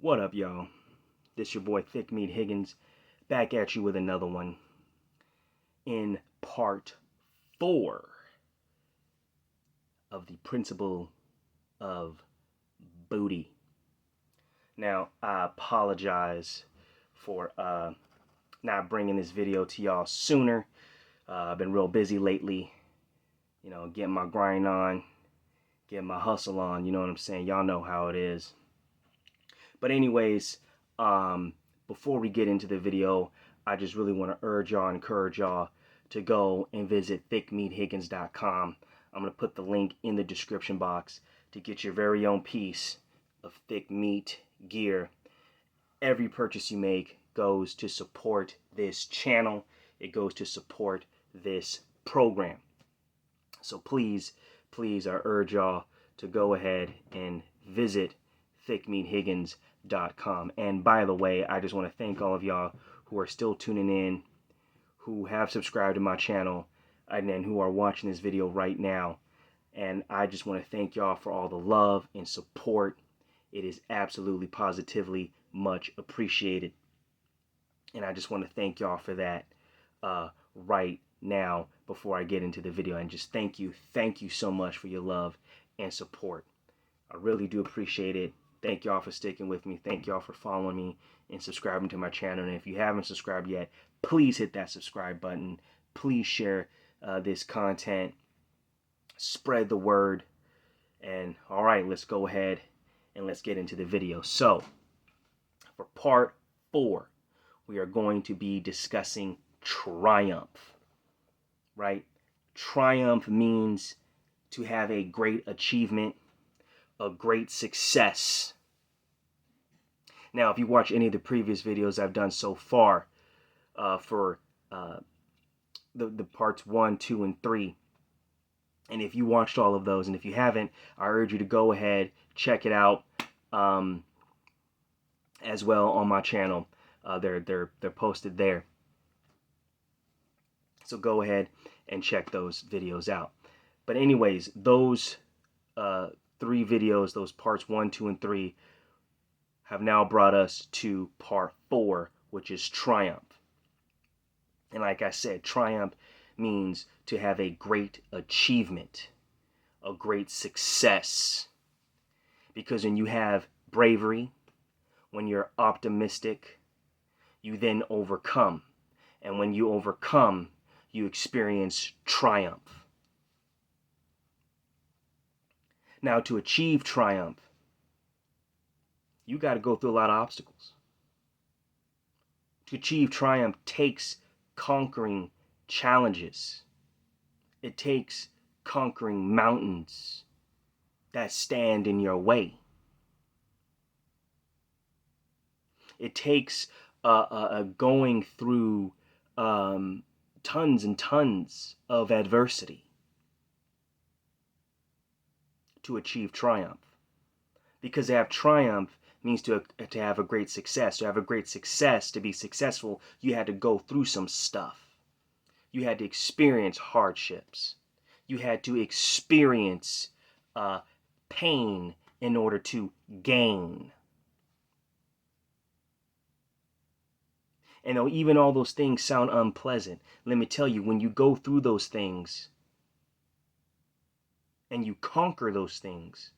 What up, y'all? This your boy Thick Meat Higgins, back at you with another one in part 4 of the principle of booty. Now, I apologize for not bringing this video to y'all sooner. I've been real busy lately, getting my grind on, getting my hustle on, you know what I'm saying? Y'all know how it is. But anyways, before we get into the video, I just really want to encourage y'all to go and visit thickmeathiggins.com. I'm going to put the link in the description box to get your very own piece of thick meat gear. Every purchase you make goes to support this channel. It goes to support this program. So please, I urge y'all to go ahead and visit thickmeathiggins.com. And by the way, I just want to thank all of y'all who are still tuning in, who have subscribed to my channel, and then who are watching this video right now. And I just want to thank y'all for all the love and support. It is absolutely, positively much appreciated. And I just want to thank y'all for that right now before I get into the video. And just thank you so much for your love and support. I really do appreciate it. Thank y'all for sticking with me. Thank y'all for following me and subscribing to my channel. And if you haven't subscribed yet, please hit that subscribe button. Please share this content. Spread the word. And all right, let's go ahead and let's get into the video. So, for part 4, we are going to be discussing triumph, right? Triumph means to have a great achievement, a great success. Now, if you watch any of the previous videos I've done so far for the parts 1, 2, and 3, and if you watched all of those, and if you haven't, I urge you to go ahead, check it out as well on my channel. They're posted there. So go ahead and check those videos out. But anyways, those 3 videos, those parts 1, 2, and 3, have now brought us to part 4, which is triumph. And like I said, triumph means to have a great achievement, a great success. Because when you have bravery, when you're optimistic, you then overcome. And when you overcome, you experience triumph. Now, to achieve triumph, you got to go through a lot of obstacles. To achieve triumph takes conquering challenges. It takes conquering mountains that stand in your way. It takes going through tons and tons of adversity to achieve triumph. Because to have triumph means to have a great success. To have a great success, to be successful, you had to go through some stuff. You had to experience hardships. You had to experience pain in order to gain. And even all those things sound unpleasant, let me tell you, when you go through those things and you conquer those things,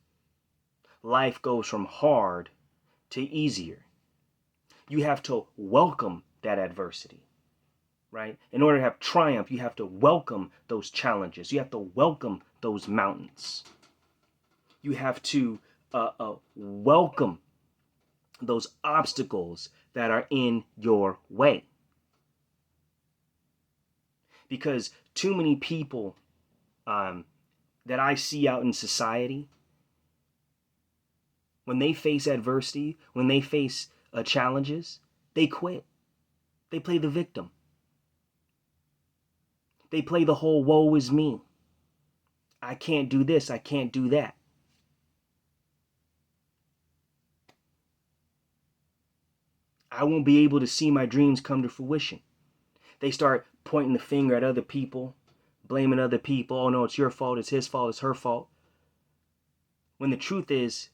life goes from hard to easier. You have to welcome that adversity, right? In order to have triumph, you have to welcome those challenges. You have to welcome those mountains. You have to welcome those obstacles that are in your way. Because too many people that I see out in society, when they face adversity, when they face challenges, they quit. They play the victim. They play the whole woe is me. I can't do this, I can't do that. I won't be able to see my dreams come to fruition. They start pointing the finger at other people, blaming other people. Oh no, it's your fault, it's his fault, it's her fault. When the truth is,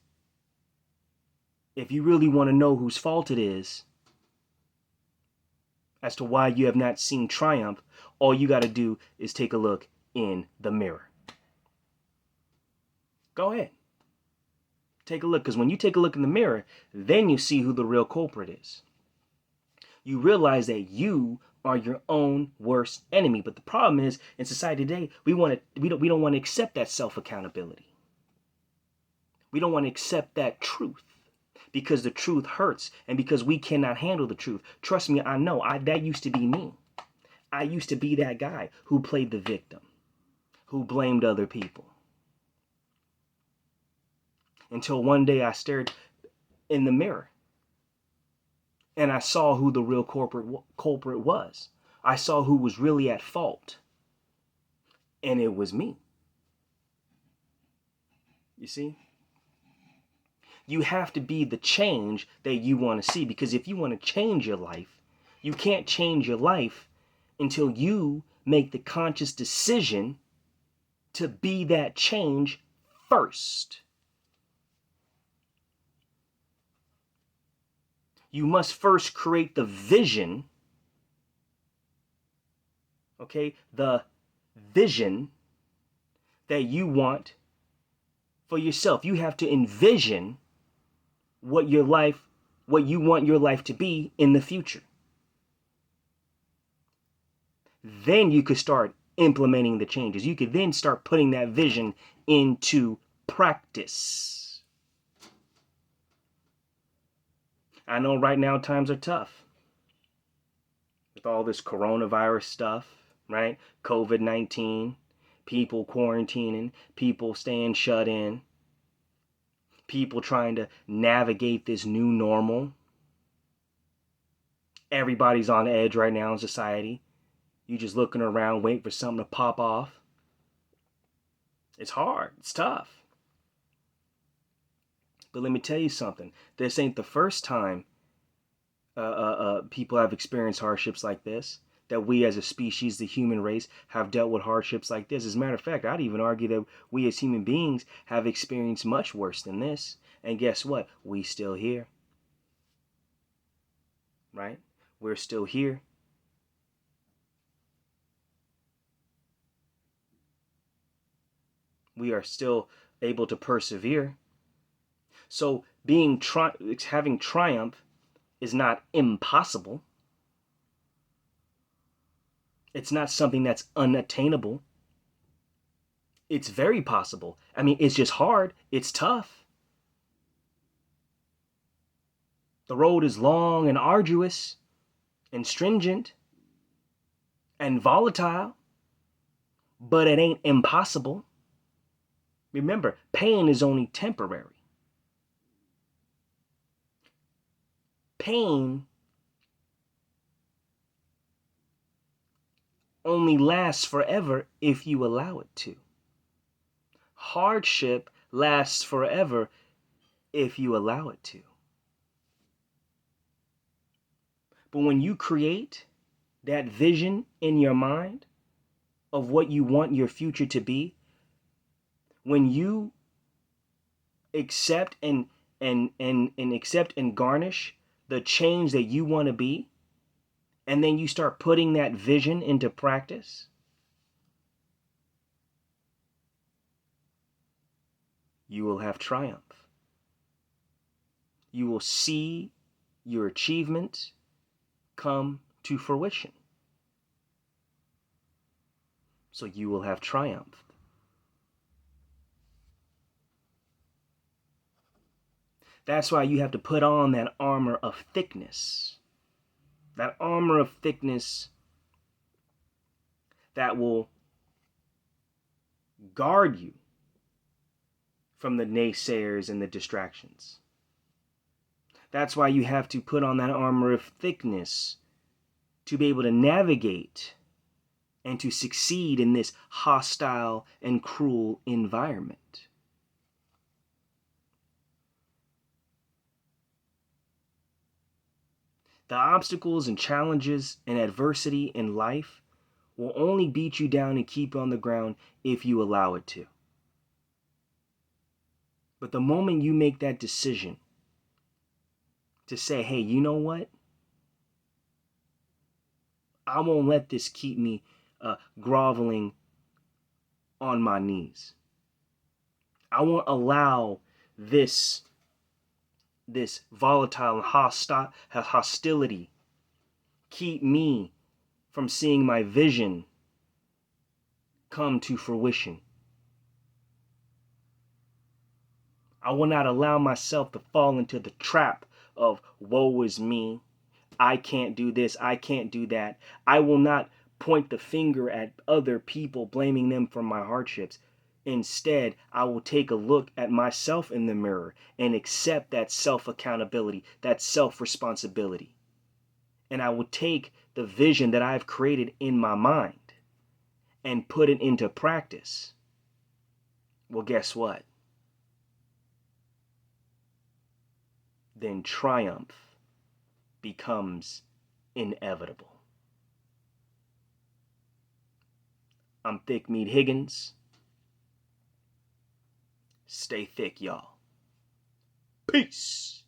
If you really want to know whose fault it is as to why you have not seen triumph, all you got to do is take a look in the mirror. Go ahead. Take a look, because when you take a look in the mirror, then you see who the real culprit is. You realize that you are your own worst enemy. But the problem is, in society today, we don't want to accept that self-accountability. We don't want to accept that truth because the truth hurts and because we cannot handle the truth. Trust me, I know. That used to be me. I used to be that guy who played the victim, who blamed other people. Until one day I stared in the mirror and I saw who the real culprit was. I saw who was really at fault. And it was me. You see? You have to be the change that you want to see. Because if you want to change your life, you can't change your life until you make the conscious decision to be that change first. You must first create the vision, okay, the vision that you want for yourself. You have to envision what you want your life to be in the future. Then you could start implementing the changes. You could then start putting that vision into practice. I know right now times are tough with all this coronavirus stuff, right? COVID-19, people quarantining, people staying shut in, people trying to navigate this new normal. Everybody's on edge right now in society. You just looking around waiting for something to pop off. It's hard. It's tough. But let me tell you something. This ain't the first time people have experienced hardships like this. That we as a species, the human race, have dealt with hardships like this. As a matter of fact, I'd even argue that we as human beings have experienced much worse than this. And guess what? We still here. Right? We're still here. We are still able to persevere. So having triumph is not impossible. It's not something that's unattainable. It's very possible. I mean, it's just hard. It's tough. The road is long and arduous and stringent and volatile, but it ain't impossible. Remember, pain is only temporary. Pain only lasts forever if you allow it to. Hardship lasts forever if you allow it to. But when you create that vision in your mind of what you want your future to be, when you accept and accept and garnish the change that you want to be, and then you start putting that vision into practice, you will have triumph. You will see your achievements come to fruition. So you will have triumph. That's why you have to put on that armor of thickness. That armor of thickness that will guard you from the naysayers and the distractions. That's why you have to put on that armor of thickness to be able to navigate and to succeed in this hostile and cruel environment. The obstacles and challenges and adversity in life will only beat you down and keep you on the ground if you allow it to. But the moment you make that decision to say, hey, you know what? I won't let this keep me groveling on my knees. I won't allow this volatile hostility keep me from seeing my vision come to fruition. I will not allow myself to fall into the trap of woe is me. I can't do this. I can't do that. I will not point the finger at other people, blaming them for my hardships. Instead, I will take a look at myself in the mirror and accept that self-accountability, that self-responsibility. And I will take the vision that I've created in my mind and put it into practice. Well, guess what? Then triumph becomes inevitable. I'm Thick Meat Higgins. Stay thick, y'all. Peace.